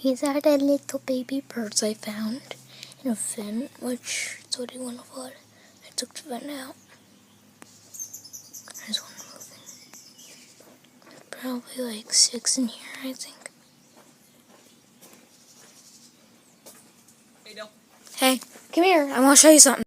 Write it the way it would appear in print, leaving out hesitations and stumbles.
These are the little baby birds I found in a fin, which is what I want to put. I took the fin out. There's one moving. Probably like 6 in here, I think. Hey, come here. I want to show you something.